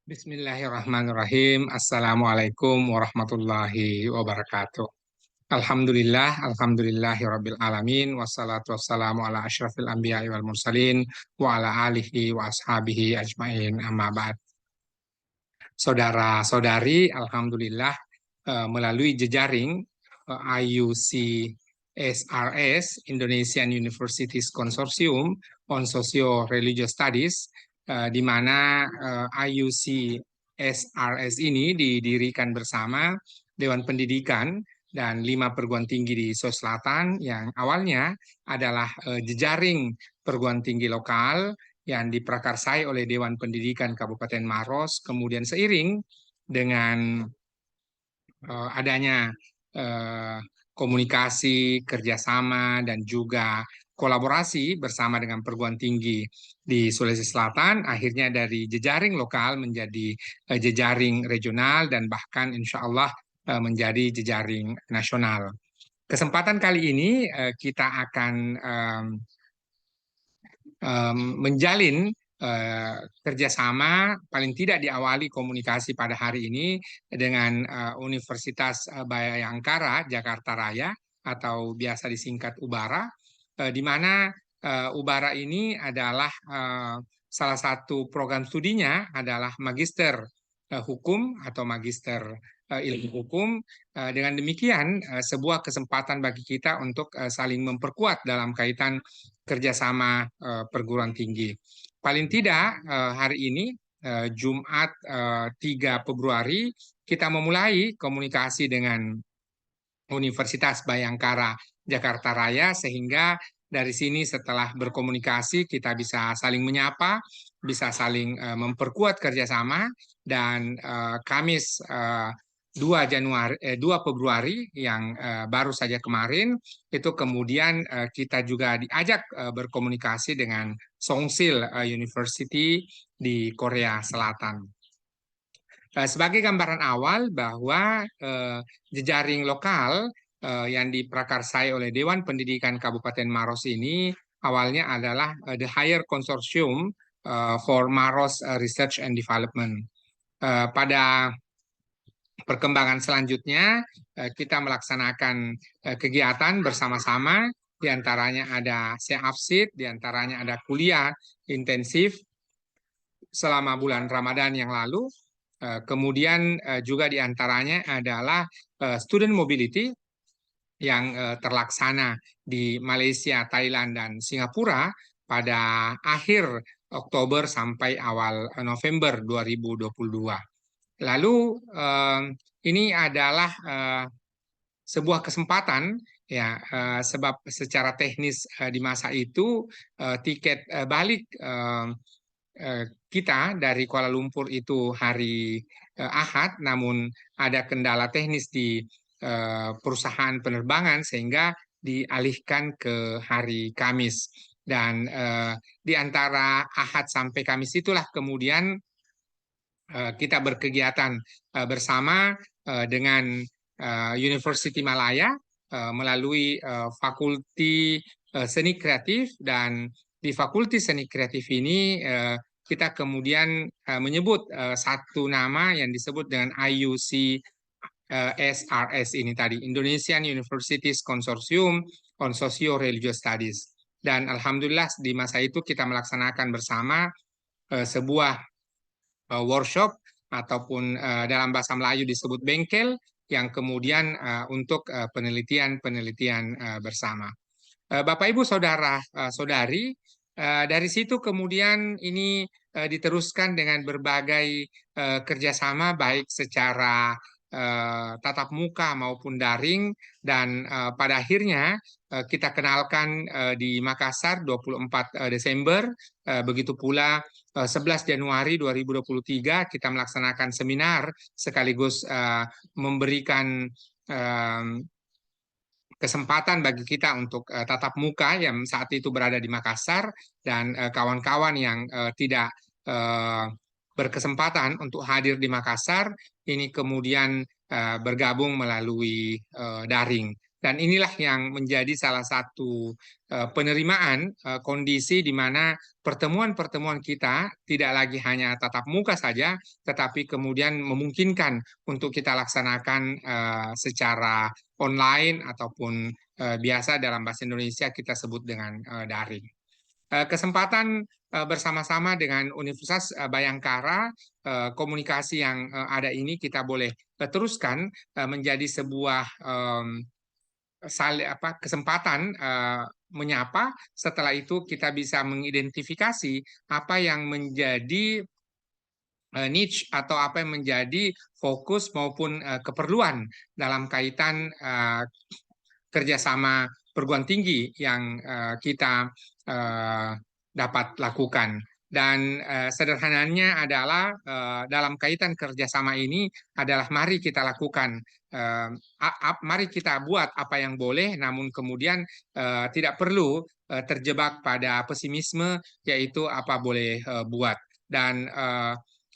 Bismillahirrahmanirrahim. Assalamualaikum warahmatullahi wabarakatuh. Alhamdulillahirabbil alamin, wassalatu wassalamu ala asyrafil anbiya'i wal mursalin wa ala alihi wa ashabihi ajmain, amma ba'd. Saudara-saudari, alhamdulillah melalui jejaring IUCSRS, Indonesian Universities Consortium on Socio-Religious Studies, di mana IUCSRS ini didirikan bersama Dewan Pendidikan dan 5 perguruan tinggi di Sulawesi Selatan yang awalnya adalah jejaring perguruan tinggi lokal yang diprakarsai oleh Dewan Pendidikan Kabupaten Maros. Kemudian seiring dengan adanya komunikasi, kerjasama, dan juga kolaborasi bersama dengan perguruan tinggi di Sulawesi Selatan, akhirnya dari jejaring lokal menjadi jejaring regional dan bahkan insya Allah menjadi jejaring nasional. Kesempatan kali ini kita akan menjalin kerjasama, paling tidak diawali komunikasi pada hari ini dengan Universitas Bhayangkara Jakarta Raya atau biasa disingkat UBARA, di mana UBARA ini adalah salah satu program studinya adalah Magister Hukum atau Magister Ilmu Hukum. Dengan demikian, sebuah kesempatan bagi kita untuk saling memperkuat dalam kaitan kerjasama perguruan tinggi. Paling tidak hari ini Jumat 3 Februari kita memulai komunikasi dengan Universitas Bhayangkara Jakarta Raya, sehingga dari sini setelah berkomunikasi kita bisa saling menyapa, bisa saling memperkuat kerjasama, dan Kamis 2 Februari yang baru saja kemarin itu kemudian kita juga diajak berkomunikasi dengan Songsil University di Korea Selatan. Sebagai gambaran awal bahwa jejaring lokal yang diprakarsai oleh Dewan Pendidikan Kabupaten Maros ini awalnya adalah the Higher Consortium for Maros Research and Development. Pada perkembangan selanjutnya kita melaksanakan kegiatan bersama-sama, diantaranya ada seafsit, diantaranya ada kuliah intensif selama bulan Ramadan yang lalu. Kemudian juga diantaranya adalah student mobility yang terlaksana di Malaysia, Thailand, dan Singapura pada akhir Oktober sampai awal November 2022. Lalu ini adalah sebuah kesempatan ya, sebab secara teknis di masa itu tiket balik kita dari Kuala Lumpur itu hari Ahad, namun ada kendala teknis di perusahaan penerbangan sehingga dialihkan ke hari Kamis. Dan di antara Ahad sampai Kamis itulah kemudian kita berkegiatan bersama dengan University Malaya melalui Fakulti Seni Kreatif, dan di Fakulti Seni Kreatif ini kita kemudian menyebut satu nama yang disebut dengan IUC SRS ini tadi, Indonesian Universities Consortium on Socio-Religious Studies. Dan alhamdulillah di masa itu kita melaksanakan bersama sebuah workshop ataupun dalam bahasa Melayu disebut bengkel, yang kemudian untuk penelitian-penelitian bersama. Bapak Ibu Saudara Saudari, dari situ kemudian ini diteruskan dengan berbagai kerjasama baik secara tatap muka maupun daring, dan pada akhirnya kita kenalkan di Makassar 24 Desember, begitu pula 11 Januari 2023 kita melaksanakan seminar sekaligus memberikan kesempatan bagi kita untuk tatap muka yang saat itu berada di Makassar, dan kawan-kawan yang tidak berkesempatan untuk hadir di Makassar ini kemudian bergabung melalui daring. Dan inilah yang menjadi salah satu penerimaan kondisi di mana pertemuan-pertemuan kita tidak lagi hanya tatap muka saja, tetapi kemudian memungkinkan untuk kita laksanakan secara online ataupun biasa dalam bahasa Indonesia kita sebut dengan daring. Kesempatan bersama-sama dengan Universitas Bayangkara, komunikasi yang ada ini kita boleh teruskan menjadi sebuah kesempatan menyapa. Setelah itu kita bisa mengidentifikasi apa yang menjadi niche atau apa yang menjadi fokus maupun keperluan dalam kaitan kerjasama perguruan tinggi yang kita dapat lakukan. Dan sederhananya adalah dalam kaitan kerjasama ini adalah mari kita lakukan, mari kita buat apa yang boleh, namun kemudian tidak perlu terjebak pada pesimisme, yaitu apa boleh buat. Dan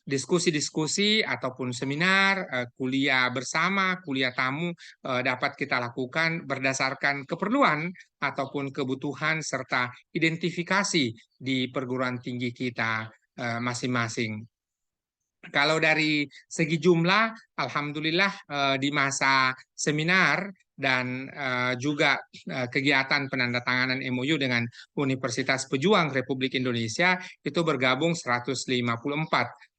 diskusi-diskusi ataupun seminar, kuliah bersama, kuliah tamu dapat kita lakukan berdasarkan keperluan ataupun kebutuhan serta identifikasi di perguruan tinggi kita masing-masing. Kalau dari segi jumlah, alhamdulillah di masa seminar dan juga kegiatan penandatanganan MOU dengan Universitas Pejuang Republik Indonesia itu bergabung 154.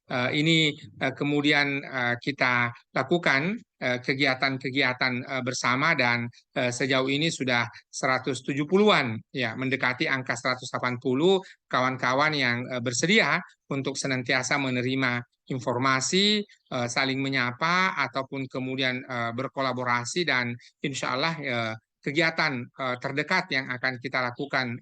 Ini kemudian kita lakukan kegiatan-kegiatan bersama dan sejauh ini sudah 170-an, ya, mendekati angka 180 kawan-kawan yang bersedia untuk senantiasa menerima informasi, saling menyapa, ataupun kemudian berkolaborasi, dan insya Allah kegiatan terdekat yang akan kita lakukan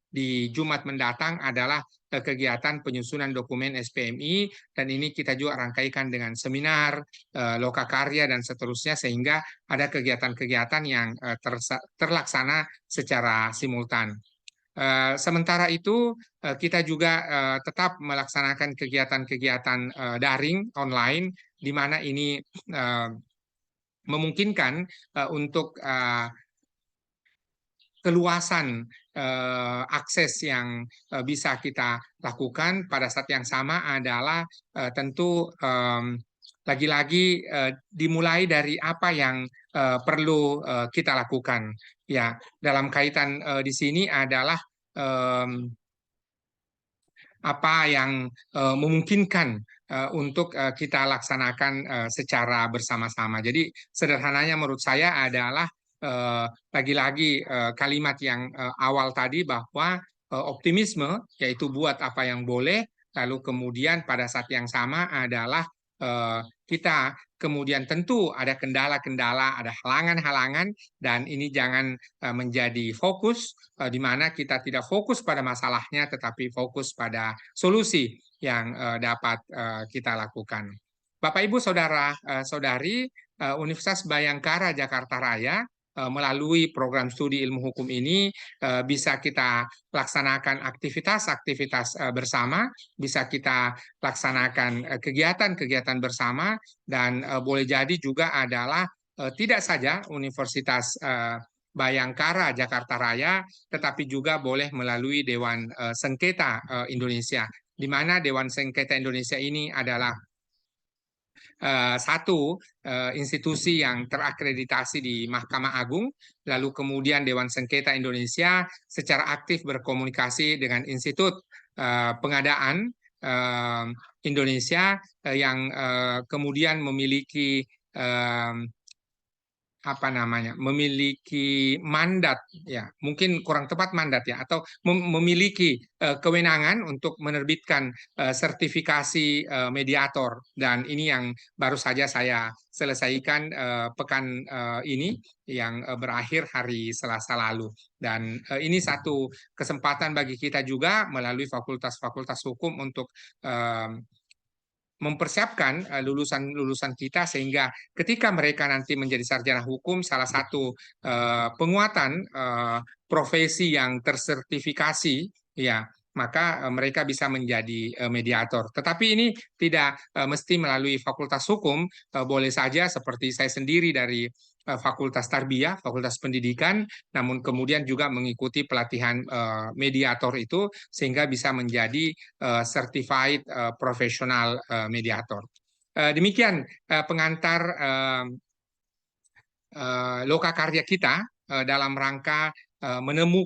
di Jumat mendatang adalah kegiatan penyusunan dokumen SPMI, dan ini kita juga rangkaikan dengan seminar, lokakarya, dan seterusnya, sehingga ada kegiatan-kegiatan yang terlaksana secara simultan. Sementara itu kita juga tetap melaksanakan kegiatan-kegiatan daring online, di mana ini memungkinkan untuk keluasan akses yang bisa kita lakukan. Pada saat yang sama adalah tentu lagi-lagi dimulai dari apa yang perlu kita lakukan. Ya, dalam kaitan di sini adalah apa yang memungkinkan untuk kita laksanakan secara bersama-sama. Jadi sederhananya menurut saya adalah lagi-lagi kalimat yang awal tadi, bahwa optimisme yaitu buat apa yang boleh, lalu kemudian pada saat yang sama adalah kita kemudian tentu ada kendala-kendala, ada halangan-halangan, dan ini jangan menjadi fokus di mana kita tidak fokus pada masalahnya, tetapi fokus pada solusi yang dapat kita lakukan. Bapak, Ibu, Saudara, Saudari, Universitas Bayangkara Jakarta Raya melalui program studi ilmu hukum ini bisa kita laksanakan aktivitas-aktivitas bersama, bisa kita laksanakan kegiatan-kegiatan bersama, dan boleh jadi juga adalah tidak saja Universitas Bayangkara Jakarta Raya, tetapi juga boleh melalui Dewan Sengketa Indonesia, di mana Dewan Sengketa Indonesia ini adalah satu institusi yang terakreditasi di Mahkamah Agung, lalu kemudian Dewan Sengketa Indonesia secara aktif berkomunikasi dengan Institut Pengadaan Indonesia yang kemudian memiliki memiliki mandat, ya mungkin kurang tepat mandat ya, atau memiliki kewenangan untuk menerbitkan sertifikasi mediator, dan ini yang baru saja saya selesaikan pekan ini yang berakhir hari Selasa lalu. Dan ini satu kesempatan bagi kita juga melalui fakultas-fakultas hukum untuk mempersiapkan lulusan-lulusan kita, sehingga ketika mereka nanti menjadi sarjana hukum, salah satu penguatan profesi yang tersertifikasi, ya, maka mereka bisa menjadi mediator. Tetapi ini tidak mesti melalui fakultas hukum, boleh saja seperti saya sendiri dari Fakultas Tarbiyah, Fakultas Pendidikan, namun kemudian juga mengikuti pelatihan mediator itu sehingga bisa menjadi certified profesional mediator. Demikian pengantar lokakarya kita dalam rangka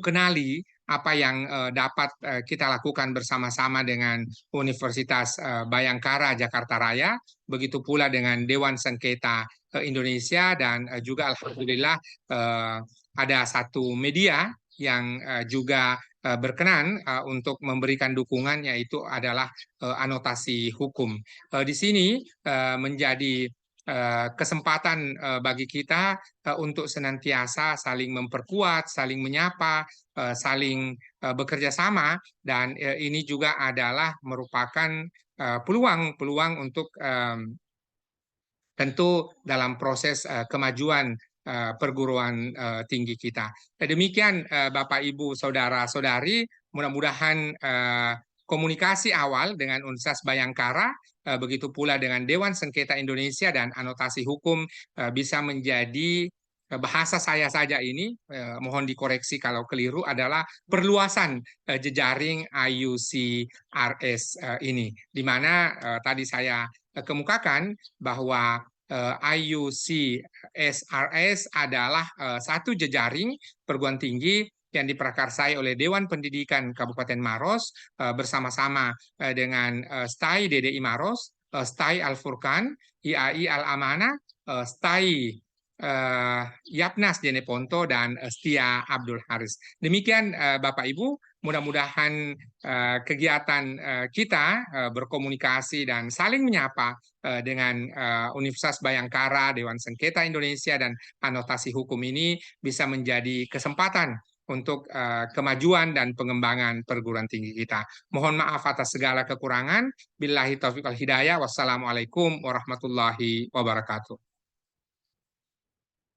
kenali apa yang dapat kita lakukan bersama-sama dengan Universitas Bayangkara Jakarta Raya, begitu pula dengan Dewan Sengketa Indonesia, dan juga alhamdulillah ada satu media yang juga berkenan untuk memberikan dukungan, yaitu adalah anotasi hukum. Di sini menjadi kesempatan bagi kita untuk senantiasa saling memperkuat, saling menyapa, saling bekerja sama, dan ini juga adalah merupakan peluang-peluang untuk tentu dalam proses kemajuan perguruan tinggi kita. Demikian Bapak Ibu Saudara-saudari, mudah-mudahan komunikasi awal dengan Universitas Bayangkara, begitu pula dengan Dewan Sengketa Indonesia dan anotasi hukum bisa menjadi bahasa saya saja ini, mohon dikoreksi kalau keliru, adalah perluasan jejaring IUCRS ini, di mana tadi saya kemukakan bahwa IUCSRS adalah satu jejaring perguruan tinggi yang diprakarsai oleh Dewan Pendidikan Kabupaten Maros bersama-sama dengan STAI DDI Maros, STAI Al Furqan, IAI Al Amanah, STAI Yapnas Jeneponto, dan Setia Abdul Haris. Demikian Bapak Ibu, mudah-mudahan kegiatan kita berkomunikasi dan saling menyapa dengan Universitas Bayangkara, Dewan Sengketa Indonesia, dan anotasi hukum ini bisa menjadi kesempatan untuk kemajuan dan pengembangan perguruan tinggi kita. Mohon maaf atas segala kekurangan. Billahi taufiq wal hidayah. Wassalamualaikum warahmatullahi wabarakatuh.